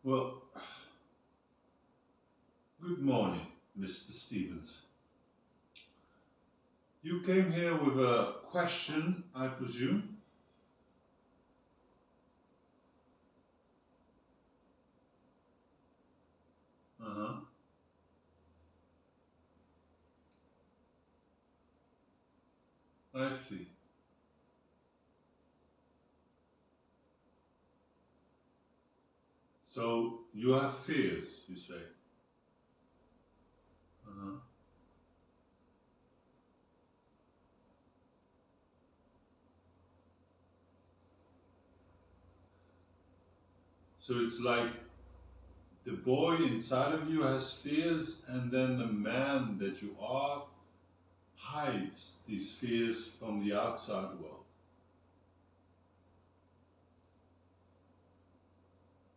Well, good morning, Mr. Stevens. You came here with a question, I presume? Uh-huh. I see. So you have fears, you say? Uh-huh. So it's like the boy inside of you has fears, and then the man that you are hides these fears from the outside world.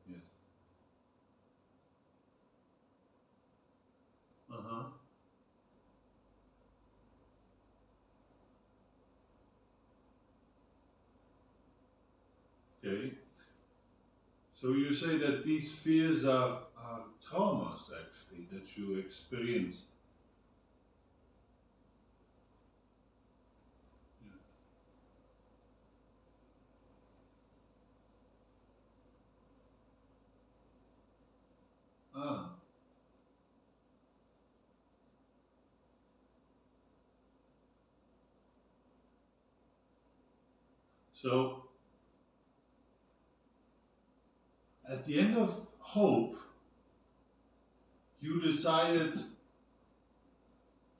Yes. Uh-huh. Okay. So you say that these fears are traumas actually that you experience. Yeah. Ah. So at the end of Hope, you decided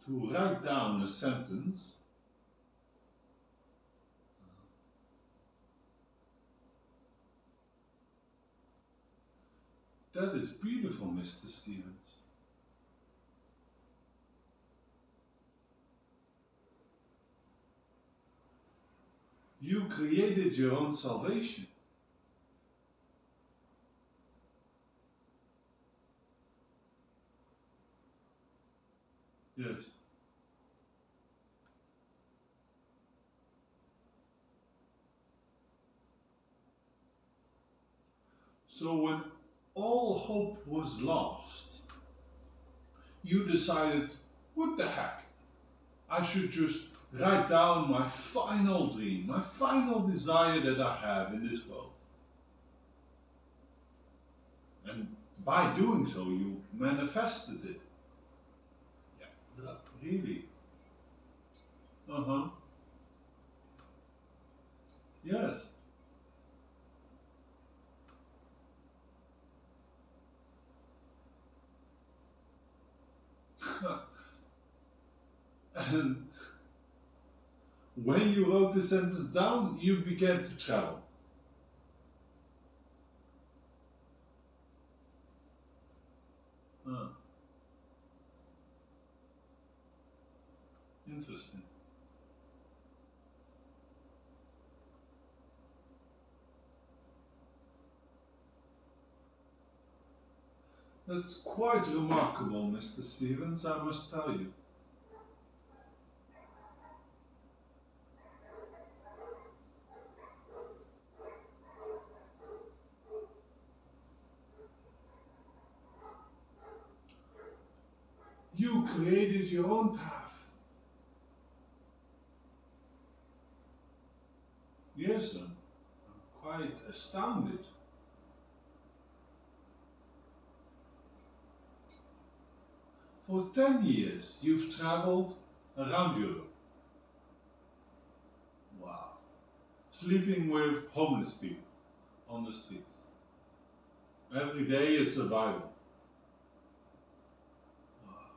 to write down a sentence. That is beautiful, Mr. Stevens. You created your own salvation. Yes. So when all hope was lost, you decided, what the heck? I should just write down my final dream, my final desire that I have in this world. And by doing so, you manifested it. Yeah, really. Uh huh. Yes. And when you wrote the sentence down, you began to travel. Ah, interesting. That's quite remarkable, Mr. Stevens, I must tell you. You created your own path. Yes, I'm quite astounded. For 10 years, you've traveled around Europe. Wow. Sleeping with homeless people on the streets. Every day is survival. Wow.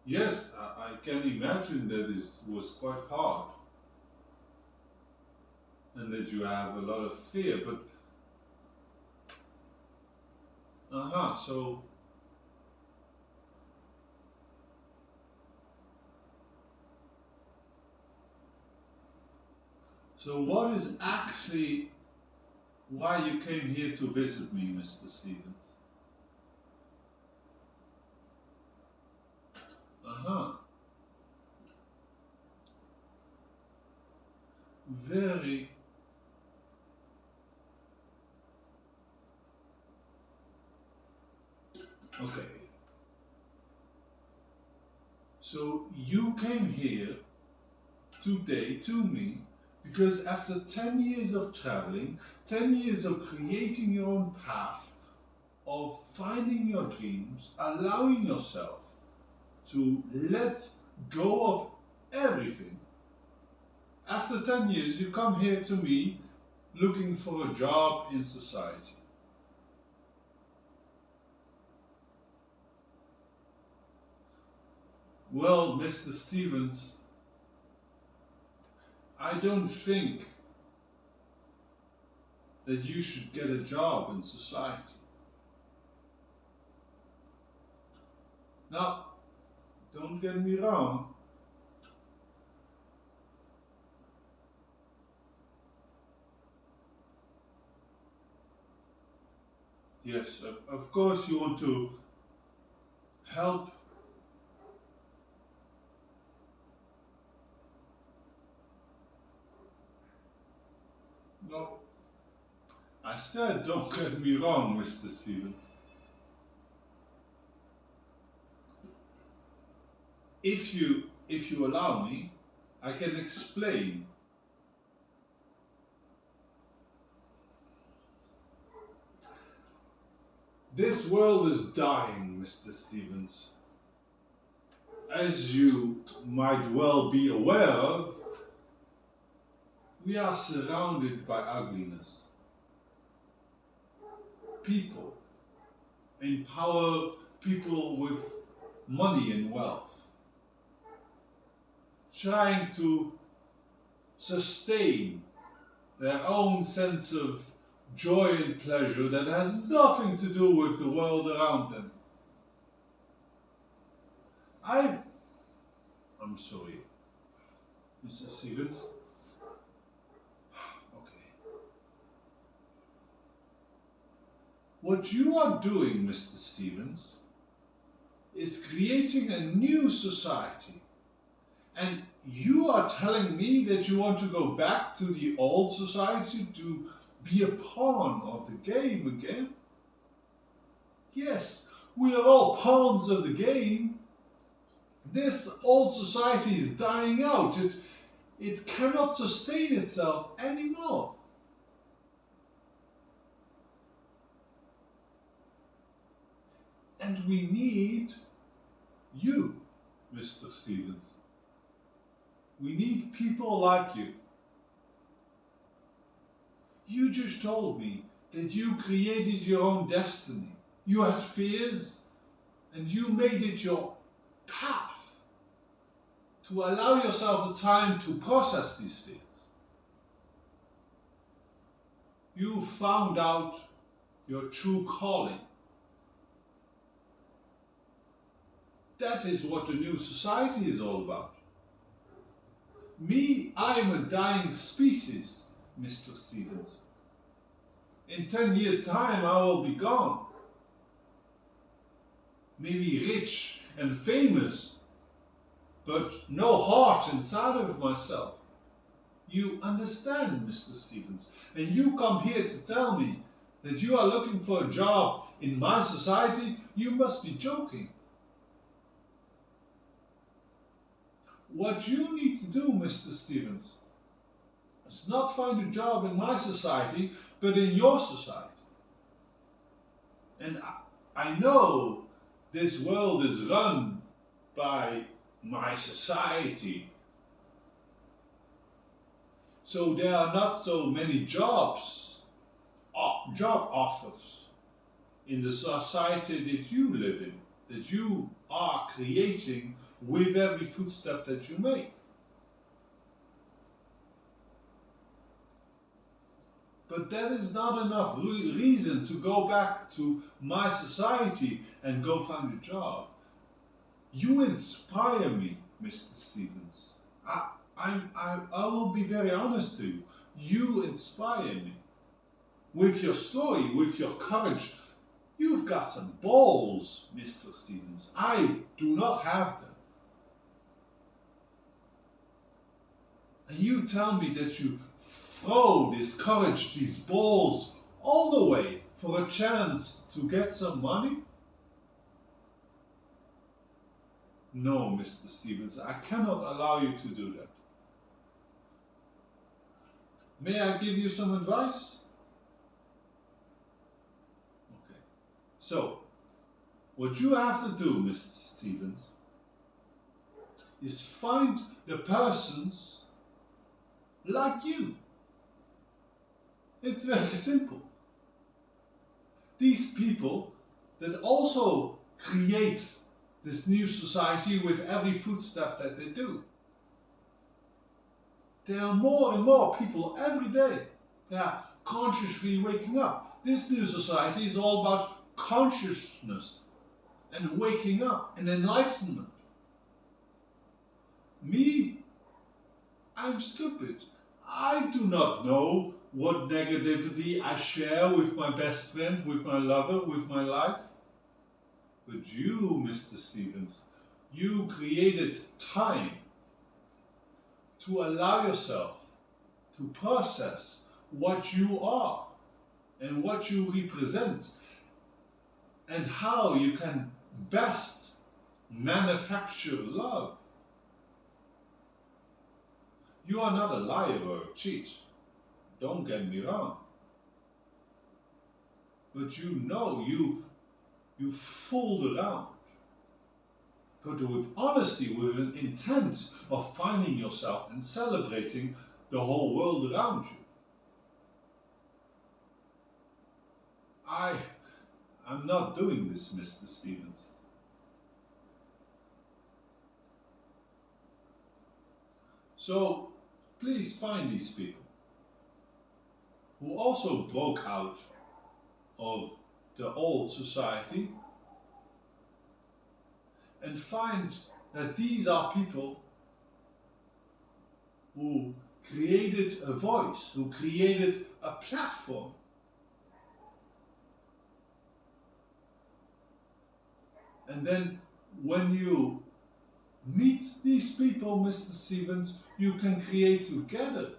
Yes, I can imagine that this was quite hard and that you have a lot of fear, but so what is actually why you came here to visit me, Mr. Stevens? Uh-huh. very okay. So you came here today to me because after 10 years of traveling, 10 years of creating your own path, of finding your dreams, allowing yourself to let go of everything. After 10 years, you come here to me looking for a job in society. Well, Mr. Stevens, I don't think that you should get a job in society. Now, don't get me wrong. Yes, of course you want to help. No, I said don't get me wrong, Mr. Stevens. If you allow me, I can explain. This world is dying, Mr. Stevens. As you might well be aware of, we are surrounded by ugliness. People in power, people with money and wealth, trying to sustain their own sense of joy and pleasure that has nothing to do with the world around them. I'm sorry, Mr. Stevens. Okay. What you are doing, Mr. Stevens, is creating a new society. And you are telling me that you want to go back to the old society to be a pawn of the game again? Yes, we are all pawns of the game. This old society is dying out. It cannot sustain itself anymore. And we need you, Mr. Stevens. We need people like you. You just told me that you created your own destiny. You had fears and you made it your path to allow yourself the time to process these fears. You found out your true calling. That is what the new society is all about. Me, I am a dying species, Mr. Stevens. In 10 years' time, I will be gone. Maybe rich and famous, but no heart inside of myself. You understand, Mr. Stevens, and you come here to tell me that you are looking for a job in my society? You must be joking. What you need to do, Mr. Stevens, is not find a job in my society, but in your society. And I know this world is run by my society. So there are not so many job offers in the society that you live in, that you are creating with every footstep that you make. But that is not enough reason to go back to my society and go find a job. You inspire me, Mr. Stevens. I will be very honest to you. You inspire me. With your story, with your courage, you've got some balls, Mr. Stevens. I do not have them. And you tell me that you throw this courage, these balls, all the way for a chance to get some money? No, Mr. Stevens, I cannot allow you to do that. May I give you some advice? Okay. So, what you have to do, Mr. Stevens, is find the persons like you. It's very simple. These people that also create this new society with every footstep that they do. There are more and more people every day. They are consciously waking up. This new society is all about consciousness and waking up and enlightenment. Me, I'm stupid. I do not know what negativity I share with my best friend, with my lover, with my life. But you, Mr. Stevens, you created time to allow yourself to process what you are and what you represent and how you can best manufacture love. You are not a liar or a cheat, don't get me wrong. But you know you fooled around. But with honesty, with an intent of finding yourself and celebrating the whole world around you. I'm not doing this, Mr. Stevens. So please find these people who also broke out of the old society and find that these are people who created a voice, who created a platform. And then when you meet these people, Mr. Stevens, you can create together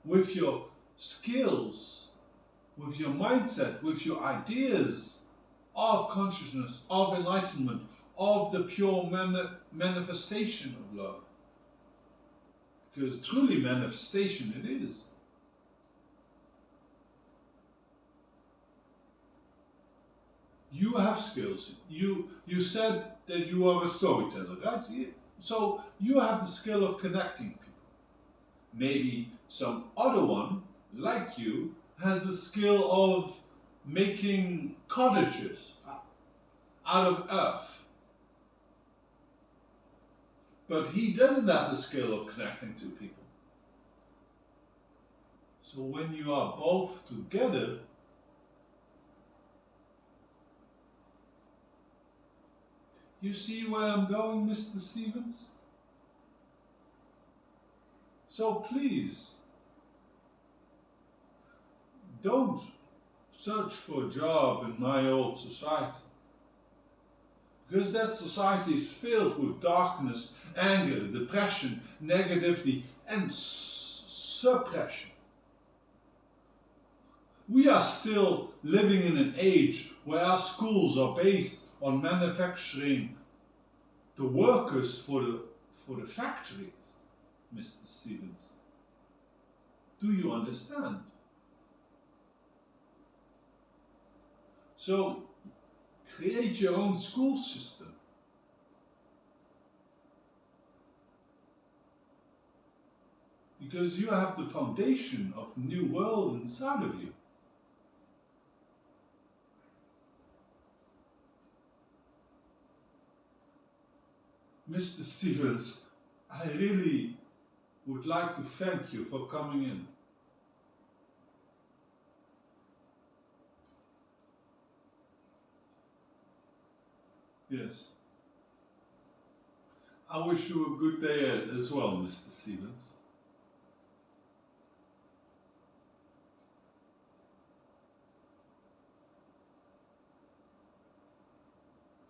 with your skills, with your mindset, with your ideas of consciousness, of enlightenment, of the pure manifestation of love. Because truly manifestation it is. You have skills. You said that you are a storyteller, right? So you have the skill of connecting people. Maybe some other one, like you, has the skill of making cottages out of earth. But he doesn't have the skill of connecting to people. So when you are both together, you see where I'm going, Mr. Stevens? So please, don't search for a job in my old society. Because that society is filled with darkness, anger, depression, negativity, and suppression. We are still living in an age where our schools are based on manufacturing the workers for the factories, Mr. Stevens. Do you understand? So, create your own school system. Because you have the foundation of the new world inside of you. Mr. Stevens, I really would like to thank you for coming in. Yes. I wish you a good day as well, Mr. Stevens.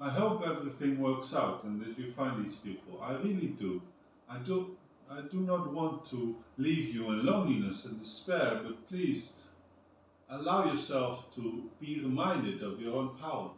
I hope everything works out and that you find these people. I really do. I do not want to leave you in loneliness and despair, but please allow yourself to be reminded of your own power.